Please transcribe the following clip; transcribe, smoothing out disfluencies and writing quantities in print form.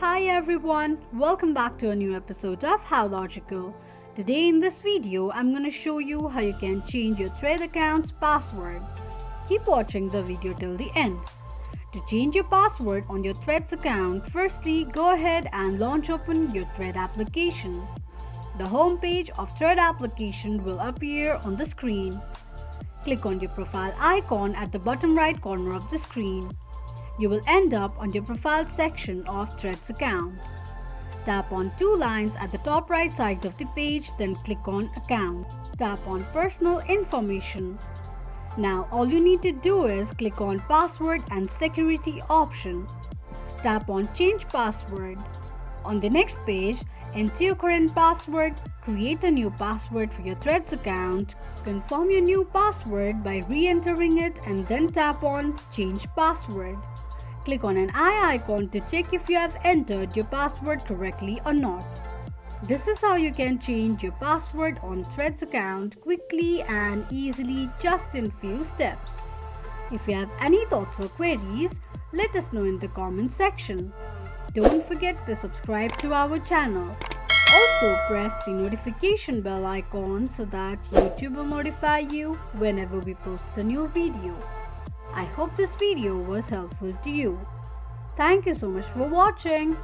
Hi everyone, welcome back to a new episode of How Logical. Today in this video, I'm going to show you how you can change your Thread account's password. Keep watching the video till the end. To change your password on your Threads account, firstly go ahead and launch open your Thread application. The home page of Thread application will appear on the screen. Click on your profile icon at the bottom right corner of the screen. You will end up on your profile section of Threads account. Tap on two lines at the top right side of the page, then click on Account. Tap on Personal Information. Now all you need to do is click on Password and Security option. Tap on Change Password. On the next page, enter your current password, create a new password for your Threads account, confirm your new password by re-entering it and then tap on Change Password. Click on an eye icon to check if you have entered your password correctly or not. This is how you can change your password on Threads account quickly and easily just in few steps. If you have any thoughts or queries, let us know in the comment section. Don't forget to subscribe to our channel. Also press the notification bell icon so that YouTube will notify you whenever we post a new video. I hope this video was helpful to you. Thank you so much for watching.